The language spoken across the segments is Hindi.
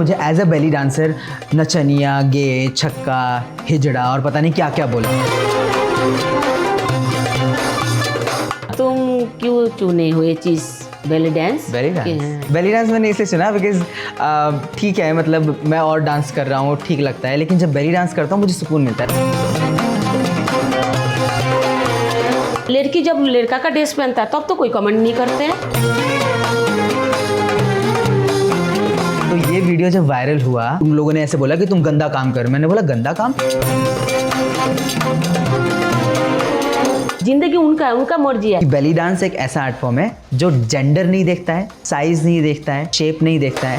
मुझे एज अ बेली डांसर नचनिया, गे, छक्का, हिजड़ा और पता नहीं क्या क्या बोला। तुम क्यों चुने हो ये चीज़ बेली डांस? बेली डांस मैंने इसलिए चुना बिकॉज ठीक है, मतलब मैं और डांस कर रहा हूँ, ठीक लगता है, लेकिन जब बेली डांस करता हूँ मुझे सुकून मिलता है। लड़की जब लड़का का ड्रेस पहनता है तब तो कोई कमेंट नहीं करते हैं। तो ये वीडियो जब वायरल हुआ, तुम लोगों ने ऐसे बोला कि तुम गंदा काम कर। मैंने बोला गंदा काम? जिंदगी उनका है, उनका मर्जी है। बेली डांस एक ऐसा आर्ट फॉर्म है जो जेंडर नहीं देखता है, साइज नहीं देखता है, शेप नहीं देखता है।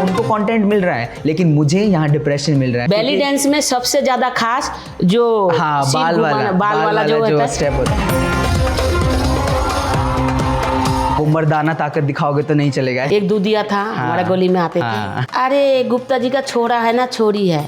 उनको कंटेंट मिल रहा है, लेकिन मुझे यहाँ डिप्रेशन मिल रहा है। बेली डांस में सबसे ज्यादा खास जो हाँ, बाल वाला जो स्टेप होता है, वो मर्दाना ताकत दिखाओगे तो नहीं चलेगा। एक दूधिया था, हमारा गली में आते थे। अरे गुप्ता जी का छोरा है ना छोरी है।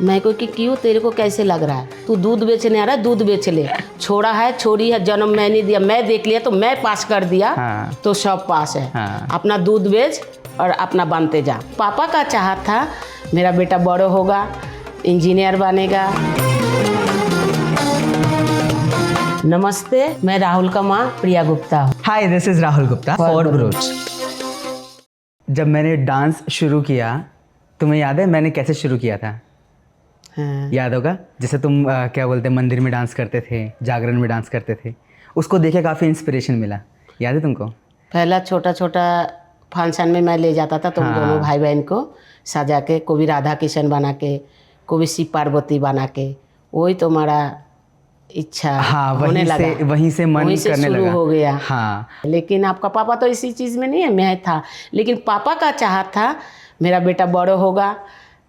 मैं को कि क्यों, तेरे को कैसे लग रहा है? तू दूध बेचने आ रहा है, दूध बेच ले। छोरा है छोरी है, जन्म मैंने दिया, मैं देख लिया तो मैं पास कर दिया। तो सब पास है। अपना दूध बेच और अपना बनते जा। पापा का चाहत था मेरा बेटा बड़ा होगा, इंजीनियर बनेगा। नमस्ते, मैं राहुल का माँ प्रिया गुप्ता हूँ। Hi, this is Rahul Gupta for brooch. जब मैंने डांस शुरू किया, तुम्हें याद है मैंने कैसे शुरू किया था? याद होगा, जैसे तुम क्या बोलते हैं, मंदिर में डांस करते थे, जागरण में डांस करते थे, उसको देखे काफ़ी इंस्पिरेशन मिला। याद है तुमको? पहला छोटा छोटा फंक्शन में मैं ले जाता था तुम दोनों भाई बहन को सजा के, कोई राधा कृष्ण बना के, कोई शिव पार्वती बना के। वही तो हमारा इच्छा होने लगा, वहीं से मन करने शुरू लगा हो गया। हाँ। लेकिन आपका पापा तो इसी चीज़ में नहीं है, मैं था। लेकिन पापा का चाहत था मेरा बेटा बड़ा होगा,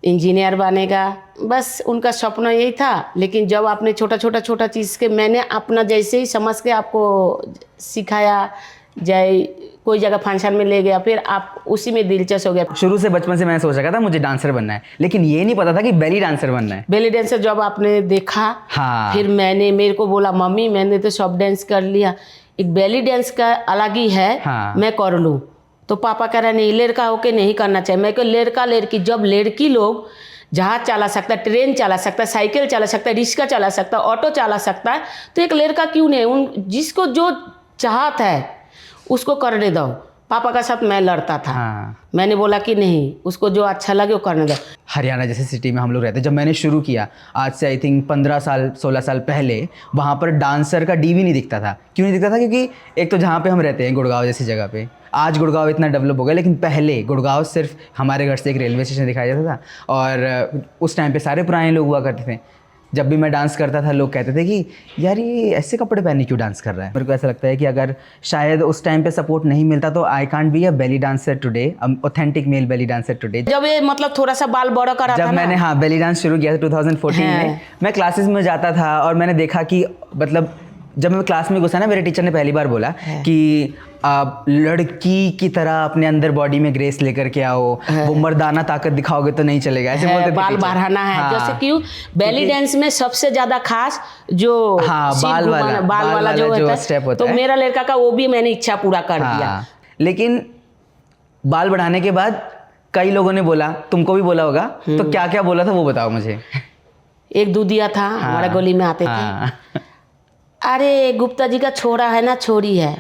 इंजीनियर बनेगा, बस उनका सपना यही था। लेकिन जब आपने छोटा चीज़ के मैंने अपना जैसे ही समझ के आपको सिखाया, जाए कोई जगह फंक्शन में ले गया, फिर आप उसी में दिलचस्प हो गया। शुरू से बचपन से मैंने सोच रखा था मुझे डांसर बनना है, लेकिन ये नहीं पता था कि बेली डांसर बनना है। बेली डांसर जब आपने देखा, फिर मेरे को बोला मम्मी मैंने तो सब डांस कर लिया, एक बेली डांस का अलग ही है, मैं कर लूँ। तो पापा कह रहा नहीं, लड़का होके नहीं करना चाहिए। मैं को लड़का लड़की, जब लड़की लोग जहाज चला सकता है, ट्रेन चला सकता है, साइकिल चला सकता है, रिक्शा चला सकता है, ऑटो चला सकता है, तो एक लड़का क्यों नहीं? उन जिसको जो चाहत है उसको करने दो। पापा का साथ मैं लड़ता था। मैंने बोला कि नहीं, उसको जो अच्छा लगे वो करने दो। हरियाणा जैसे सिटी में हम लोग रहते, जब मैंने शुरू किया आज से आई थिंक 15 साल 16 साल पहले, वहाँ पर डांसर का डी भी नहीं दिखता था। क्यों नहीं दिखता था? क्योंकि एक तो जहाँ पे हम रहते हैं गुड़गांव जैसी जगह पे, आज गुड़गांव इतना डेवलप हो गया, लेकिन पहले गुड़गांव सिर्फ हमारे घर से एक रेलवे स्टेशन दिखाया जाता था। और उस टाइम पे सारे पुराने लोग हुआ करते थे। जब भी मैं डांस करता था लोग कहते थे कि यार ये ऐसे कपड़े पहने क्यों डांस कर रहा है। मेरे को ऐसा लगता है कि अगर शायद उस टाइम पे सपोर्ट नहीं मिलता तो I can't be a belly dancer today, authentic male belly dancer today. जब ये मतलब थोड़ा सा बाल बड़ा करा था, जब मैंने बेली डांस शुरू किया था 2014 में, मैं क्लासेस में जाता था और मैंने देखा कि मतलब जब मैं क्लास में घुसा ना, मेरे टीचर ने पहली बार बोला कि आप लड़की की तरह अपने अंदर बॉडी में ग्रेस लेकर के आओ, वो मर्दाना ताकत दिखाओगे तो नहीं चलेगा, ऐसे बोलते थे। बाल बढ़ाना है। जैसे क्यों बेली डांस में सबसे ज्यादा खास जो बाल वाला जो स्टेप होता है, तो मेरा लड़का का वो भी मैंने इच्छा पूरा कर दिया। लेकिन बाल बढ़ाने के बाद कई लोगों ने बोला, तुमको भी बोला होगा, तो क्या क्या बोला था वो बताओ मुझे। एक दूधिया था, हमारा गली में आते थे। अरे गुप्ता जी का छोरा है ना छोरी है।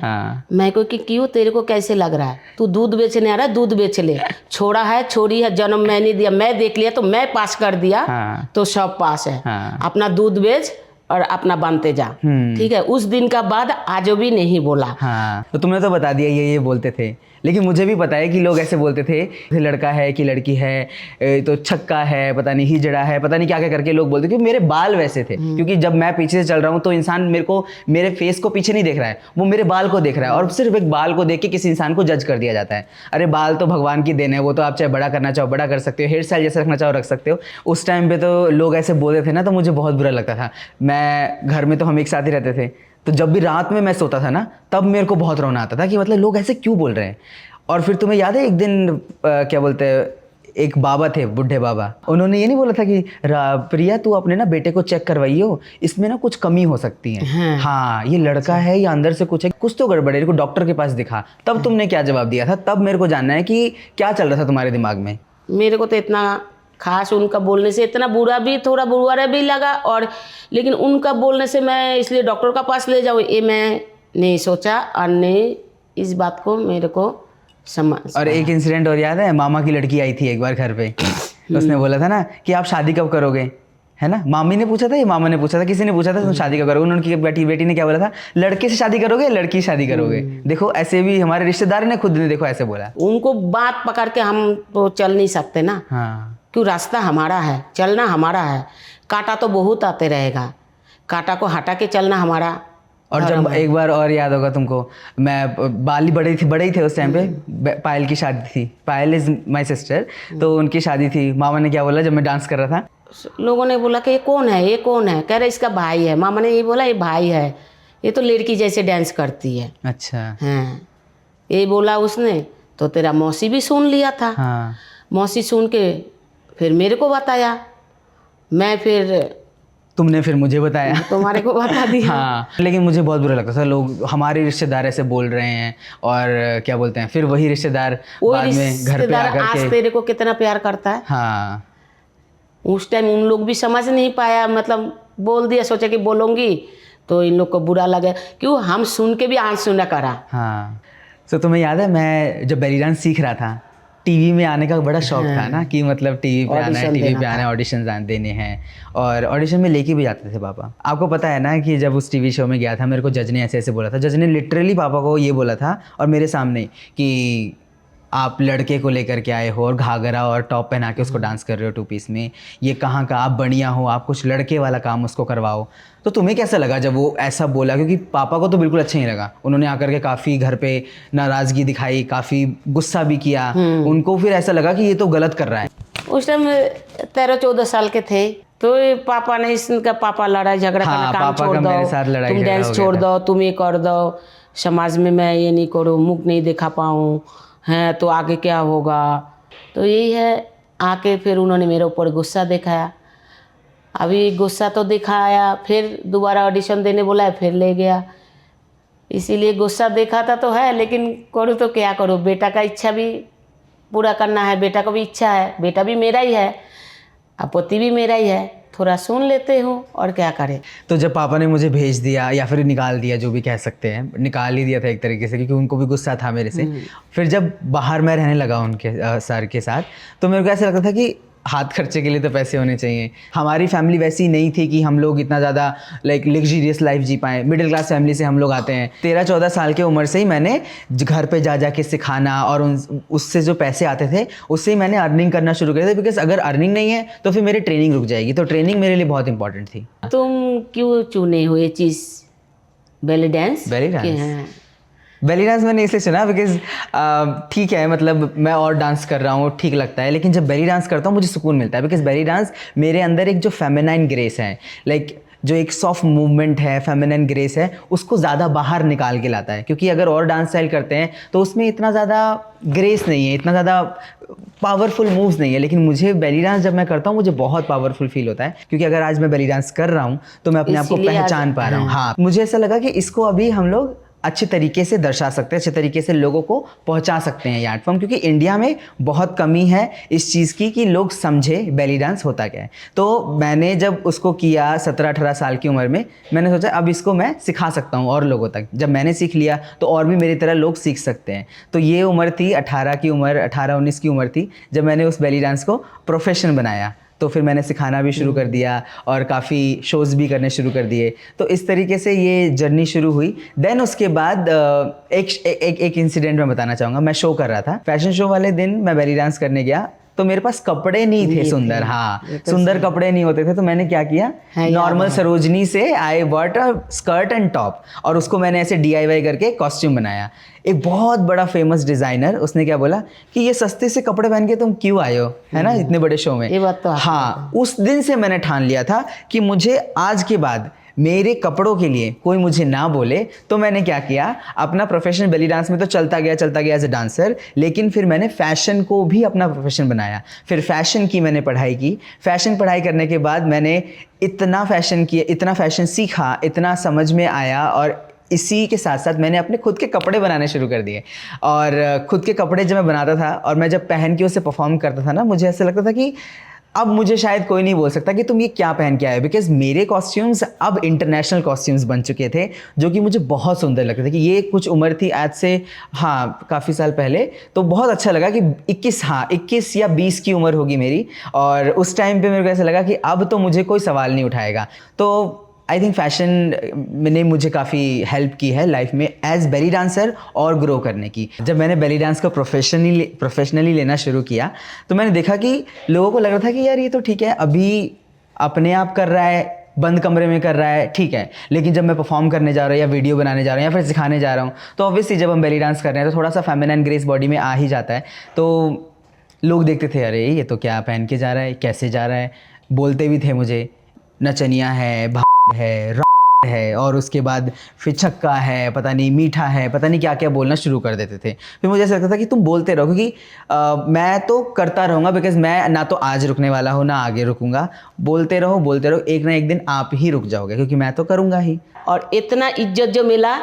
मैं को कि क्यों, तेरे को कैसे लग रहा है? तू दूध बेचने आ रहा है, दूध बेच ले। छोरा है छोरी है, जन्म मैंने दिया, मैं देख लिया तो मैं पास कर दिया। तो सब पास है। अपना दूध बेच और अपना बनते जा। ठीक है, उस दिन का बाद आज भी नहीं बोला। तो तुमने तो बता दिया ये बोलते थे, लेकिन मुझे भी पता है कि लोग ऐसे बोलते थे, लड़का है कि लड़की है, तो छक्का है, पता नहीं हिजड़ा है, पता नहीं क्या क्या करके लोग बोलते। क्योंकि मेरे बाल वैसे थे, क्योंकि जब मैं पीछे से चल रहा हूँ तो इंसान मेरे फेस को पीछे नहीं देख रहा है, वो मेरे बाल को देख रहा है। और सिर्फ एक बाल को देख के किसी इंसान को जज कर दिया जाता है। अरे बाल तो भगवान की देन है, वो तो आप चाहे बड़ा करना चाहो बड़ा कर सकते हो, हेयर स्टाइल जैसे रखना चाहो रख सकते हो। उस टाइम पे तो लोग ऐसे बोलते थे ना, तो मुझे बहुत बुरा लगता था। मैं घर में तो हम एक साथ ही रहते थे, तो जब भी रात में मैं सोता था ना, तब मेरे को बहुत रोना आता था कि मतलब लोग ऐसे क्यों बोल रहे हैं। और फिर तुम्हें याद है एक दिन क्या बोलते हैं, एक बाबा थे, बुढ़े बाबा, उन्होंने ये नहीं बोला था कि प्रिया तू अपने ना बेटे को चेक करवाइयो, इसमें ना कुछ कमी हो सकती है। हाँ ये लड़का है या अंदर से कुछ है, कुछ तो गड़बड़ है, को डॉक्टर के पास दिखा। तब तुमने क्या जवाब दिया था? तब मेरे को जानना है कि क्या चल रहा था तुम्हारे दिमाग में। मेरे को तो इतना खास उनका बोलने से इतना बुरा भी, थोड़ा बुरा भी लगा, और लेकिन उनका बोलने से मैं इसलिए डॉक्टर का पास ले जाऊँ ये मैं नहीं सोचा, और नहीं इस बात को मेरे को समझ। और एक इंसिडेंट और याद है, मामा की लड़की आई थी एक बार घर पे, उसने बोला था ना कि आप शादी कब करोगे, है ना? मामी ने पूछा था या मामा ने पूछा था, किसी ने पूछा था तुम शादी कब करोगे, उन्होंने बेटी ने क्या बोला था, लड़के से शादी करोगे लड़की से शादी करोगे। देखो ऐसे भी हमारे रिश्तेदार ने खुद ने देखो ऐसे बोला। उनको बात पकड़ के हम तो चल नहीं सकते ना। हाँ क्यों, रास्ता हमारा है, चलना हमारा है, कांटा तो बहुत आते रहेगा, कांटा को हटा के चलना हमारा। और जब एक बार और याद होगा तुमको, मैं बाली बड़े ही थे उस टाइम पे, पायल की शादी थी, पायल इज माय सिस्टर, तो उनकी शादी थी। मामा ने क्या बोला जब मैं डांस कर रहा था, लोगों ने बोला कि ये कौन है, ये कौन है, कह रहे इसका भाई है। मामा ने ये बोला ये भाई है, ये तो लड़की जैसे डांस करती है। अच्छा हाँ ये बोला उसने, तो तेरा मौसी भी सुन लिया था। हाँ मौसी सुन के फिर मेरे को बताया, मैं फिर तुमने फिर मुझे बताया, तुम्हारे को बता दिया। हाँ लेकिन मुझे बहुत बुरा लगता था, लोग हमारे रिश्तेदार ऐसे बोल रहे हैं, और क्या बोलते हैं फिर वही रिश्तेदार बाद में घर पे आकर आज के तेरे को कितना प्यार करता है। हाँ उस टाइम उन लोग भी समझ नहीं पाया, मतलब बोल दिया, सोचा कि बोलूँगी तो इन लोग को बुरा लगे, क्यों हम सुन के भी आंसू न करा। हाँ तो तुम्हें याद है मैं जब बेली डांस सीख रहा था, टीवी में आने का बड़ा शौक था ना, कि मतलब टीवी पे आना है, टीवी पे आना है, ऑडिशन देने हैं, और ऑडिशन में लेके भी जाते थे पापा। आपको पता है ना कि जब उस टीवी शो में गया था, मेरे को जज ने ऐसे ऐसे बोला था, जज ने लिटरली पापा को ये बोला था और मेरे सामने कि आप लड़के को लेकर के आए हो और घाघरा और टॉप पहना के उसको डांस कर रहे हो 2 पीस में, ये कहाँ का, आप बढ़िया हो, आप कुछ लड़के वाला काम उसको करवाओ। तो तुम्हें कैसा लगा जब वो ऐसा बोला? क्योंकि पापा को तो बिल्कुल अच्छा नहीं लगा, उन्होंने आकर के काफ़ी घर पे नाराज़गी दिखाई, काफ़ी गुस्सा भी किया, उनको फिर ऐसा लगा कि ये तो गलत कर रहा है। उस टाइम 13-14 साल के थे, तो ये पापा ने, इसका पापा लड़ाई झगड़ा करना, काम छोड़ दो, तुम डांस छोड़ दो, तुम ये कर दो, समाज में मैं ये नहीं करूँ, मुख नहीं दिखा पाऊँ, हैं तो आगे क्या होगा। तो यही है, आके फिर उन्होंने मेरे ऊपर गुस्सा दिखाया। अभी गुस्सा तो दिखाया, फिर दोबारा ऑडिशन देने बोला, फिर ले गया। इसीलिए गुस्सा देखा था तो है, लेकिन करूँ तो क्या करूँ, बेटा का इच्छा भी पूरा करना है, बेटा को भी इच्छा है, बेटा भी मेरा ही है, अब पति भी मेरा ही है, थोड़ा सुन लेते हो और क्या करें। तो जब पापा ने मुझे भेज दिया या फिर निकाल दिया, जो भी कह सकते हैं, निकाल ही दिया था एक तरीके से, क्योंकि उनको भी गुस्सा था मेरे से। फिर जब बाहर मैं रहने लगा उनके सर के साथ, तो मेरे को ऐसा लगता था कि हाथ खर्चे के लिए तो पैसे होने चाहिए। हमारी फैमिली वैसी नहीं थी कि हम लोग इतना ज़्यादा लाइक लग्जरियस लाइफ जी पाएँ, मिडिल क्लास फैमिली से हम लोग आते हैं। 13-14 साल की उम्र से ही मैंने घर पे जा के सिखाना, और उससे जो पैसे आते थे उससे ही मैंने अर्निंग करना शुरू किया था, बिकॉज अगर अर्निंग नहीं है तो फिर मेरी ट्रेनिंग रुक जाएगी, तो ट्रेनिंग मेरे लिए बहुत इंपॉर्टेंट थी। तुम क्यों चुने हो ये चीज़, बेली डांस? बेली डांस मैंने इसलिए चुना बिकॉज ठीक है, मतलब मैं और डांस कर रहा हूँ, ठीक लगता है, लेकिन जब बेली डांस करता हूँ मुझे सुकून मिलता है, बिकॉज बेली डांस मेरे अंदर एक जो फेमिनाइन ग्रेस है, लाइक जो एक सॉफ्ट मूवमेंट है, फेमिनाइन ग्रेस है, उसको ज़्यादा बाहर निकाल के लाता है। क्योंकि अगर और डांस स्टाइल करते हैं तो उसमें इतना ज़्यादा ग्रेस नहीं है, इतना ज़्यादा पावरफुल मूव्स नहीं है, लेकिन मुझे बेली डांस जब मैं करता हूँ मुझे बहुत पावरफुल फील होता है, क्योंकि अगर आज मैं बेली डांस कर रहा हूँ तो मैं अपने आप को पहचान पा रहा हूँ। हाँ, मुझे ऐसा लगा कि इसको अभी हम लोग अच्छे तरीके से दर्शा सकते हैं, अच्छे तरीके से लोगों को पहुंचा सकते हैं ये आर्ट फॉर्म, क्योंकि इंडिया में बहुत कमी है इस चीज़ की कि लोग समझे बेली डांस होता क्या है। तो मैंने जब उसको किया 17-18 साल की उम्र में, मैंने सोचा अब इसको मैं सिखा सकता हूँ और लोगों तक। जब मैंने सीख लिया तो और भी मेरी तरह लोग सीख सकते हैं। तो ये उम्र थी 18-19 की उम्र थी जब मैंने उस बेली डांस को प्रोफेशन बनाया। तो फिर मैंने सिखाना भी शुरू कर दिया और काफ़ी शोज़ भी करने शुरू कर दिए। तो इस तरीके से ये जर्नी शुरू हुई। देन उसके बाद एक इंसिडेंट मैं बताना चाहूँगा। मैं शो कर रहा था, फैशन शो वाले दिन मैं बेली डांस करने गया, तो मेरे पास कपड़े नहीं थे सुंदर, हाँ सुंदर कपड़े नहीं होते थे। तो मैंने क्या किया, नॉर्मल सरोजनी से I bought a skirt and top, और उसको मैंने ऐसे DIY करके कॉस्ट्यूम बनाया। एक बहुत बड़ा फेमस डिज़ाइनर, उसने क्या बोला कि ये सस्ते से कपड़े पहन के तुम क्यों आए हो, है ना, इतने बड़े शो में। ये बात तो हाँ, उस दिन से मैंने ठान लिया था कि मुझे आज के बाद मेरे कपड़ों के लिए कोई मुझे ना बोले तो मैंने क्या किया, अपना प्रोफेशन बेली डांस में तो चलता गया एज ए डांसर, लेकिन फिर मैंने फ़ैशन को भी अपना प्रोफेशन बनाया। फिर फ़ैशन की मैंने पढ़ाई की। फ़ैशन पढ़ाई करने के बाद मैंने इतना फ़ैशन किया, इतना फ़ैशन सीखा, इतना समझ में आया, और इसी के साथ साथ मैंने अपने खुद के कपड़े बनाने शुरू कर दिए। और खुद के कपड़े जब मैं बनाता था और मैं जब पहन के उसे परफॉर्म करता था ना, मुझे ऐसा लगता था कि अब मुझे शायद कोई नहीं बोल सकता कि तुम ये क्या पहन के आए, बिकॉज मेरे कॉस्ट्यूम्स अब इंटरनेशनल कॉस्ट्यूम्स बन चुके थे, जो कि मुझे बहुत सुंदर लगते थे। कि ये कुछ उम्र थी आज से काफ़ी साल पहले, तो बहुत अच्छा लगा कि 21 या 20 की उम्र होगी मेरी, और उस टाइम पे मेरे को ऐसा लगा कि अब तो मुझे कोई सवाल नहीं उठाएगा। तो आई थिंक फैशन ने मुझे काफ़ी हेल्प की है लाइफ में एज बेली डांसर और ग्रो करने की। जब मैंने बेली डांस को प्रोफेशनली लेना शुरू किया तो मैंने देखा कि लोगों को लग रहा था कि यार ये तो ठीक है, अभी अपने आप कर रहा है, बंद कमरे में कर रहा है, ठीक है, लेकिन जब मैं परफॉर्म करने जा रहा हूँ या वीडियो बनाने जा रहा हूँ या फिर सिखाने जा रहा हूँ, तो ऑब्वियसली जब हम बेली डांस कर रहे हैं तो थोड़ा सा फेमिनिन ग्रेस बॉडी में आ ही जाता है। तो लोग देखते थे, अरे ये तो क्या पहन के जा रहा है, कैसे जा रहा है, बोलते भी थे मुझे नचनिया है, और उसके बाद फिर छक्का है, पता नहीं मीठा है, पता नहीं क्या क्या बोलना शुरू कर देते थे। फिर मुझे ऐसा लगता था कि तुम बोलते रहो, क्योंकि मैं तो करता रहूँगा, बिकॉज मैं ना तो आज रुकने वाला हूँ ना आगे रुकूंगा। बोलते रहो, एक ना एक दिन आप ही रुक जाओगे, क्योंकि मैं तो करूँगा ही। और इतना इज्जत जो मिला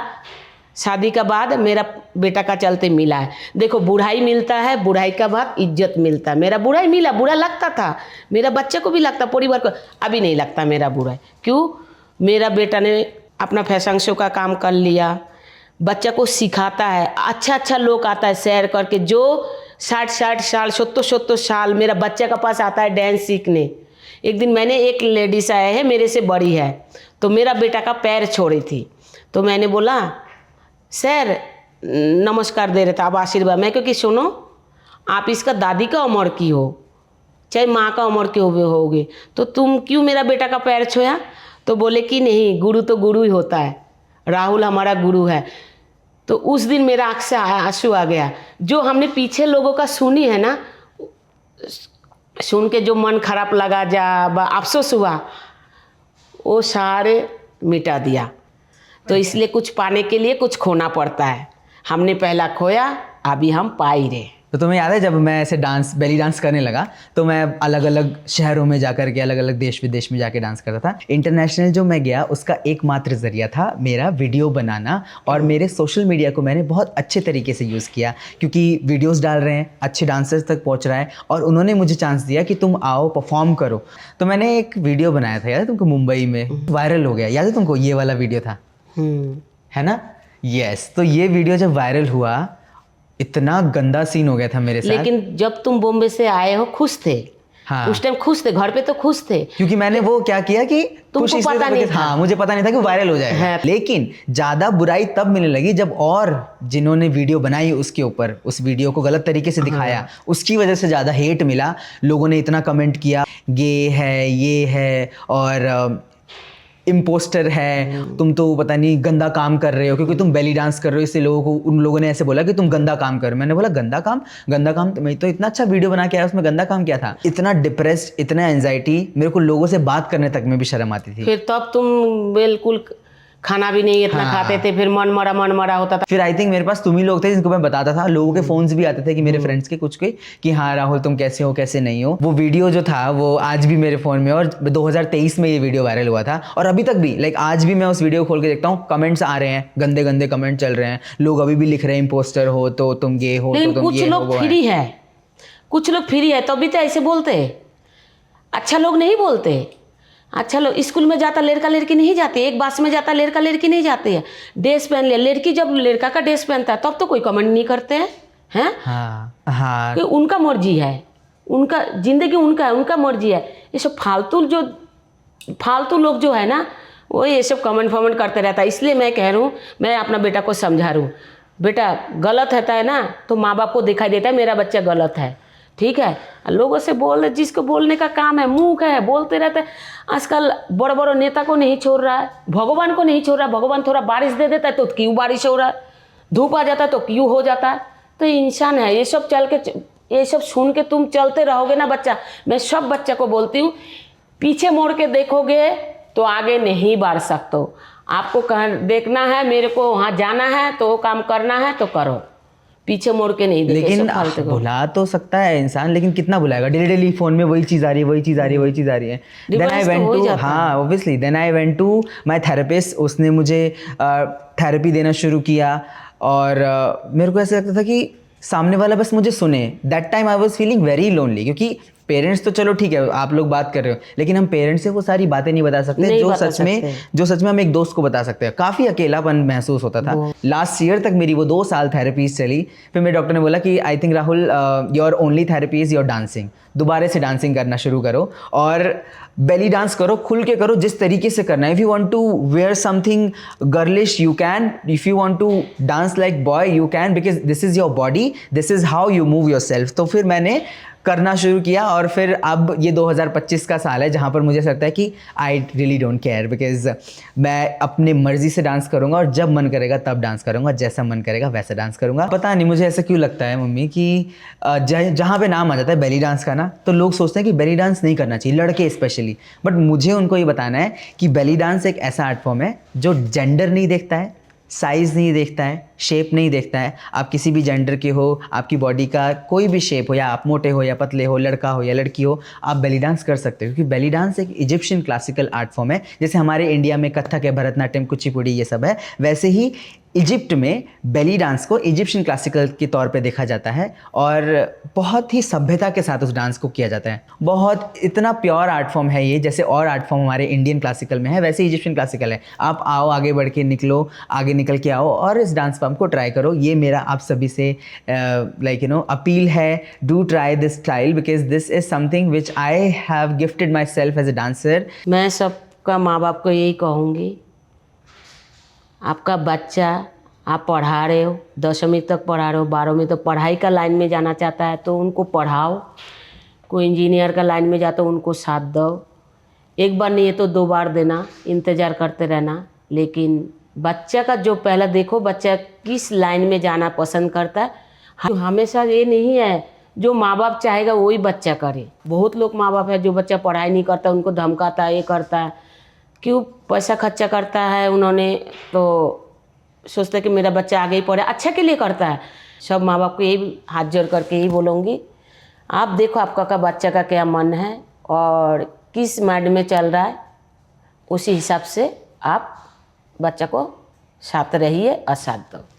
शादी का बाद मेरा बेटा का चलते मिला है। देखो बुढ़ाई मिलता है, बुढ़ाई का बाद इज्जत मिलता है। मेरा बुढ़ाई मिला, बुरा लगता था, मेरा बच्चे को भी लगता, परिवार को, अभी नहीं लगता मेरा बुढ़ाई। क्यों? मेरा बेटा ने अपना फैशन शो का काम कर लिया, बच्चा को सिखाता है, अच्छा लोग आता है सैर करके, जो 60 साल 70 साल मेरा बच्चा का पास आता है डांस सीखने। एक दिन मैंने, एक लेडीज आया है मेरे से बड़ी है, तो मेरा बेटा का पैर छोड़ी थी, तो मैंने बोला सर नमस्कार दे रहे थे, आप आशीर्वाद। मैं क्योंकि सुनो, आप इसका दादी का उम्र की हो चाहे माँ का उम्र के होगे, तो तुम क्यों मेरा बेटा का पैर छुआ? तो बोले कि नहीं, गुरु तो गुरु ही होता है, राहुल हमारा गुरु है। तो उस दिन मेरा आँख से आंसू आ गया। जो हमने पीछे लोगों का सुनी है ना, सुन के जो मन खराब लगा, अफसोस हुआ, वो सारे मिटा दिया। तो इसलिए कुछ पाने के लिए कुछ खोना पड़ता है। हमने पहला खोया, अभी हम पा ही रहे। तो तुम्हें याद है जब मैं ऐसे बेली डांस करने लगा तो मैं अलग अलग शहरों में जाकर के, अलग अलग देश विदेश में जाके डांस करता था। इंटरनेशनल जो मैं गया उसका एकमात्र ज़रिया था मेरा वीडियो बनाना, और मेरे सोशल मीडिया को मैंने बहुत अच्छे तरीके से यूज़ किया, क्योंकि वीडियोज़ डाल रहे हैं, अच्छे डांसर्स तक पहुँच रहा है, और उन्होंने मुझे चांस दिया कि तुम आओ परफॉर्म करो। तो मैंने एक वीडियो बनाया था, याद है तुमको, मुंबई में वायरल हो गया, याद है तुमको? ये वाला वीडियो था, है ना? यस। तो ये वीडियो जब वायरल हुआ, इतना गंदा सीन हो गया था मेरे साथ। लेकिन जब तुम बॉम्बे से आए हो खुश थे? हाँ, उस टाइम खुश थे, घर पे तो खुश थे, क्योंकि मैंने वो क्या किया कि तुमको पता नहीं था। हाँ, मुझे पता नहीं था कि वायरल हो जाएगा। हाँ। लेकिन ज्यादा बुराई तब मिलने लगी जब और जिन्होंने वीडियो बनाई उसके ऊपर उस वीडियो को गलत तरीके से दिखाया, उसकी वजह से ज्यादा हेट मिला। लोगों ने इतना कमेंट किया, गे है, ये है, और इम्पोस्टर है, तुम तो पता नहीं गंदा काम कर रहे हो क्योंकि तुम बेली डांस कर रहे हो, इससे लोगों को, उन लोगों ने ऐसे बोला कि तुम गंदा काम कर। मैंने बोला गंदा काम? मैं तो इतना अच्छा वीडियो बना के आया, उसमें गंदा काम क्या था? इतना डिप्रेस्ड, इतना एंजाइटी, मेरे को लोगों से बात करने तक में भी शर्म आती थी। फिर तब तुम बिल्कुल खाना भी नहीं इतना खाते थे, फिर मन मरा होता था। फिर आई थिंक मेरे पास तुम ही लोग थे जिनको मैं बताता था। लोगों के फोन्स भी आते थे कि मेरे फ्रेंड्स के कुछ के, कि हाँ राहुल तुम कैसे हो, कैसे नहीं हो। वो वीडियो जो था वो आज भी मेरे फ़ोन में, और 2023 में ये वीडियो वायरल हुआ था, और अभी तक भी आज भी मैं उस वीडियो को खोल के देखता हूँ, कमेंट्स आ रहे हैं, गंदे गंदे कमेंट चल रहे हैं, लोग अभी भी लिख रहे हैं इम्पोस्टर हो तो तुम गे हो, तो तुम कुछ ये लोग हो। फ्री है, कुछ लोग फ्री है, तभी तो ऐसे बोलते हैं। अच्छा लोग नहीं बोलते। अच्छा लोग स्कूल में जाता लड़का लड़की नहीं जाते, एक बस में जाता लड़का लड़की नहीं जाते हैं, ड्रेस पहन लिया, लड़की जब लड़का का ड्रेस पहनता है तब तो कोई कमेंट नहीं करते हैं। हाँ, कि उनका मर्जी है, उनका जिंदगी उनका है, उनका मर्जी है। ये सब फालतू लोग जो है ना, वो ये सब कमेंट करते रहता है। इसलिए मैं कह रहा हूँ, मैं अपना बेटा को समझा रहा हूँ, बेटा गलत रहता है ना तो माँ बाप को दिखाई देता है मेरा बच्चा गलत है, ठीक है। लोगों से बोल, जिसको बोलने का काम है, मुंह है, बोलते रहते हैं। आजकल बड़े बड़े नेता को नहीं छोड़ रहा है, भगवान को नहीं छोड़ रहा है। भगवान थोड़ा बारिश दे देता है तो क्यों बारिश हो रहा है, धूप आ जाता है तो क्यों हो जाता है। तो इंसान है, ये सब सुन के तुम चलते रहोगे ना बच्चा, मैं सब बच्चा को बोलती हूँ, पीछे मोड़ के देखोगे तो आगे नहीं बढ़ सकते हो। आपको देखना है, मेरे को वहाँ जाना है तो वो काम करना है तो करो, पीछे मुड़ के नहीं देखे। लेकिन भुला तो सकता है इंसान, लेकिन कितना भुलाएगा? डेली डेली फोन में वही चीज़ आ रही है, वही चीज़ आ रही है, वही चीज़ आ रही है। देन आई वेंट टू, हाँ obviously, then I went to my therapist. उसने मुझे थेरेपी देना शुरू किया और मेरे को ऐसा लगता था कि सामने वाला बस मुझे सुने। That time I was feeling very lonely, क्योंकि पेरेंट्स तो चलो ठीक है आप लोग बात कर रहे हो, लेकिन हम पेरेंट्स से वो सारी बातें नहीं बता सकते जो सच में हम एक दोस्त को बता सकते हैं। काफ़ी अकेलापन महसूस होता था। लास्ट ईयर तक मेरी वो 2 साल थेरेपीज चली। फिर मेरे डॉक्टर ने बोला कि I think Rahul your only therapy is your dancing. दोबारा से डांसिंग करना शुरू करो और बेली डांस करो, खुल के करो, जिस तरीके से करना है। If you want to wear something girlish you can, if you want to dance like boy you can, because this is your body, this is how you move yourself. तो फिर मैंने करना शुरू किया और फिर अब ये 2025 का साल है जहाँ पर मुझे लगता है कि I really don't care, because मैं अपनी मर्जी से डांस करूँगा और जब मन करेगा तब डांस करूँगा, जैसा मन करेगा वैसा डांस करूँगा। पता नहीं मुझे ऐसा क्यों लगता है मम्मी कि जहाँ पे नाम आ जाता है बेली डांस का ना, तो लोग सोचते हैं कि बेली डांस नहीं करना चाहिए, लड़के स्पेशली। बट मुझे उनको ये बताना है कि बेली डांस एक ऐसा आर्ट फॉर्म है जो जेंडर नहीं देखता है, साइज़ नहीं देखता है, शेप नहीं देखता है। आप किसी भी जेंडर के हो, आपकी बॉडी का कोई भी शेप हो, या आप मोटे हो या पतले हो, लड़का हो या लड़की हो, आप बेली डांस कर सकते हो। क्योंकि बेली डांस एक इजिप्शियन क्लासिकल आर्ट फॉर्म है। जैसे हमारे इंडिया में कथक है, भरतनाट्यम, कुचिपुड़ी, ये सब है, वैसे ही इजिप्ट में बेली डांस को इजिप्शियन क्लासिकल के तौर पे देखा जाता है और बहुत ही सभ्यता के साथ उस डांस को किया जाता है। बहुत इतना प्योर आर्ट फॉर्म है ये, जैसे और आर्ट फॉर्म हमारे इंडियन क्लासिकल में है वैसे इजिप्शियन क्लासिकल है। आप आओ, आगे बढ़ के निकलो, आगे निकल के आओ और इस डांस फॉर्म को ट्राई करो। ये मेरा आप सभी से लाइक यू नो अपील है, do try this style because this is something which I have gifted myself as a dancer. मैं सबका माँ बाप को यही कहूँगी, आपका बच्चा आप पढ़ा रहे हो, 10वीं तक पढ़ा रहे हो, 12वीं तक पढ़ाई का लाइन में जाना चाहता है तो उनको पढ़ाओ। कोई इंजीनियर का लाइन में जाता है उनको साथ दो। एक बार नहीं है तो 2 बार देना, इंतज़ार करते रहना। लेकिन बच्चा का जो पहला देखो, बच्चा किस लाइन में जाना पसंद करता है। हमेशा ये नहीं है जो माँ बाप चाहेगा वही बच्चा करे। बहुत लोग माँ बाप है जो बच्चा पढ़ाई नहीं करता उनको धमकाता है, ये करता है, क्यों पैसा खर्चा करता है उन्होंने, तो सोचता है कि मेरा बच्चा आगे ही पढ़े, अच्छा के लिए करता है। सब माँ बाप को यही हाथ जोड़ करके यही बोलूँगी, आप देखो आपका का बच्चा का क्या मन है और किस माइंड में चल रहा है, उसी हिसाब से आप बच्चा को साथ रहिए और साथ दो।